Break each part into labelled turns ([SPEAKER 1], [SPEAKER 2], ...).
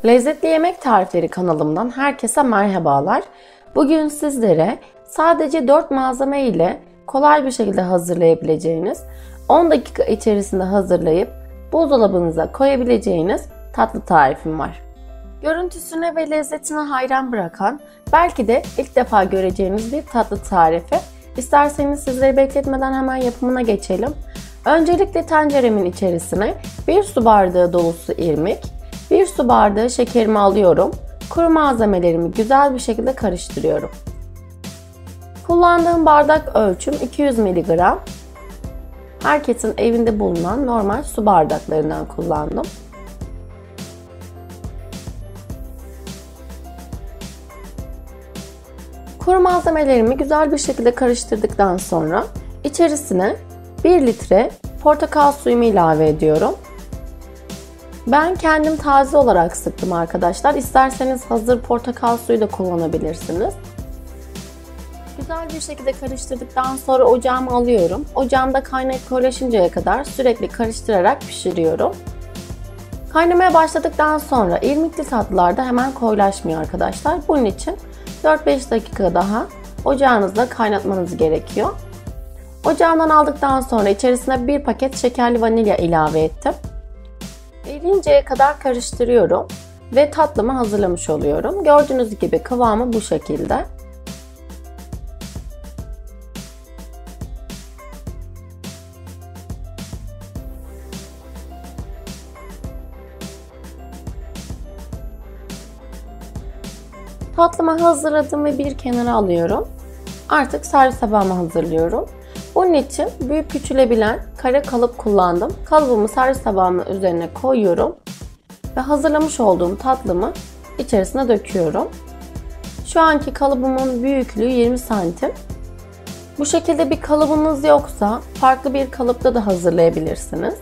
[SPEAKER 1] Lezzetli Yemek Tarifleri kanalımdan herkese merhabalar. Bugün sizlere sadece 4 malzeme ile kolay bir şekilde hazırlayabileceğiniz, 10 dakika içerisinde hazırlayıp buzdolabınıza koyabileceğiniz tatlı tarifim var. Görüntüsüne ve lezzetine hayran bırakan, belki de ilk defa göreceğiniz bir tatlı tarifi. İsterseniz sizleri bekletmeden hemen yapımına geçelim. Öncelikle tenceremin içerisine 1 su bardağı dolusu irmik, 1 su bardağı şekerimi alıyorum. Kuru malzemelerimi güzel bir şekilde karıştırıyorum. Kullandığım bardak ölçüm 200 mg. Herkesin evinde bulunan normal su bardaklarından kullandım. Kuru malzemelerimi güzel bir şekilde karıştırdıktan sonra içerisine 1 litre portakal suyumu ilave ediyorum. Ben kendim taze olarak sıktım arkadaşlar. İsterseniz hazır portakal suyu da kullanabilirsiniz. Güzel bir şekilde karıştırdıktan sonra ocağıma alıyorum. Ocağımda kaynayıp koyulaşıncaya kadar sürekli karıştırarak pişiriyorum. Kaynamaya başladıktan sonra irmikli tatlılarda hemen koyulaşmıyor arkadaşlar. Bunun için 4-5 dakika daha ocağınızda kaynatmanız gerekiyor. Ocağımdan aldıktan sonra içerisine 1 paket şekerli vanilya ilave ettim. Eriyinceye kadar karıştırıyorum ve tatlımı hazırlamış oluyorum. Gördüğünüz gibi kıvamı bu şekilde. Tatlımı hazırladım ve bir kenara alıyorum. Artık servis tabağımı hazırlıyorum. Bunun için büyük küçülebilen kare kalıp kullandım. Kalıbımı servis tabağımın üzerine koyuyorum ve hazırlamış olduğum tatlımı içerisine döküyorum. Şu anki kalıbımın büyüklüğü 20 santim. Bu şekilde bir kalıbınız yoksa farklı bir kalıpta da hazırlayabilirsiniz.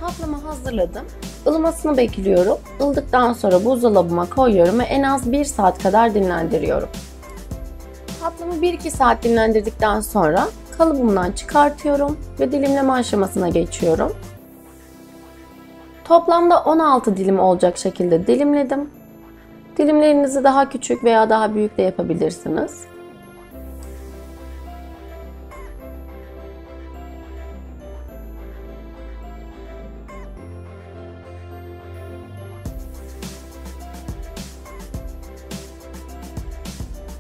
[SPEAKER 1] Tatlımı hazırladım. Ilımasını bekliyorum. Ildıktan sonra buzdolabıma koyuyorum ve en az 1 saat kadar dinlendiriyorum. Tatlımı 1-2 saat dinlendirdikten sonra kalıbımdan çıkartıyorum ve dilimleme aşamasına geçiyorum. Toplamda 16 dilim olacak şekilde dilimledim. Dilimlerinizi daha küçük veya daha büyük de yapabilirsiniz.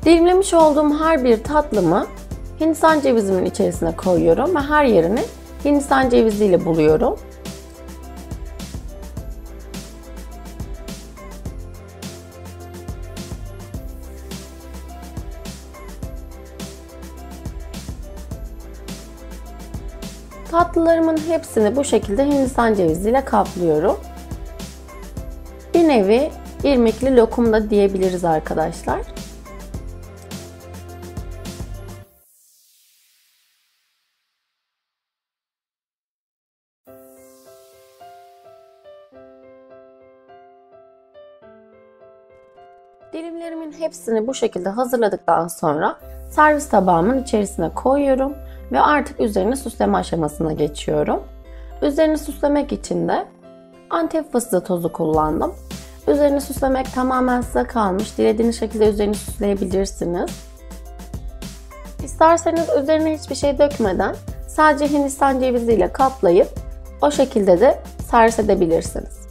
[SPEAKER 1] Dilimlemiş olduğum her bir tatlımı Hindistan cevizimin içerisine koyuyorum ve her yerini Hindistan ceviziyle buluyorum. Tatlılarımın hepsini bu şekilde Hindistan ceviziyle kaplıyorum. Bir nevi irmikli lokum da diyebiliriz arkadaşlar. Dilimlerimin hepsini bu şekilde hazırladıktan sonra servis tabağımın içerisine koyuyorum ve artık üzerine süsleme aşamasına geçiyorum. Üzerini süslemek için de Antep fıstığı tozu kullandım. Üzerini süslemek tamamen size kalmış. Dilediğiniz şekilde üzerini süsleyebilirsiniz. İsterseniz üzerine hiçbir şey dökmeden sadece Hindistan cevizi ile kaplayıp o şekilde de servis edebilirsiniz.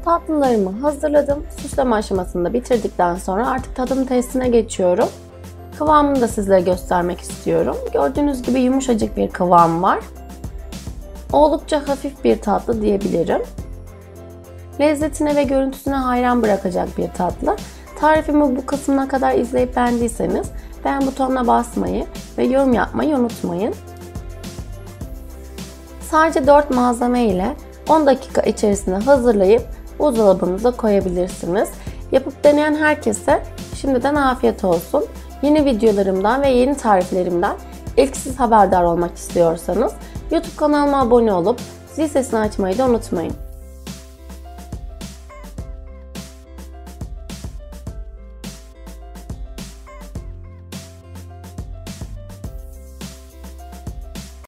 [SPEAKER 1] Tatlılarımı hazırladım. Süsleme aşamasını da bitirdikten sonra artık tadım testine geçiyorum. Kıvamını da sizlere göstermek istiyorum. Gördüğünüz gibi yumuşacık bir kıvam var. Oldukça hafif bir tatlı diyebilirim. Lezzetine ve görüntüsüne hayran bırakacak bir tatlı. Tarifimi bu kısmına kadar izleyip beğendiyseniz beğen butonuna basmayı ve yorum yapmayı unutmayın. Sadece 4 malzeme ile 10 dakika içerisinde hazırlayıp buzdolabınıza koyabilirsiniz. Yapıp deneyen herkese şimdiden afiyet olsun. Yeni videolarımdan ve yeni tariflerimden ilk siz haberdar olmak istiyorsanız YouTube kanalıma abone olup zil sesini açmayı da unutmayın.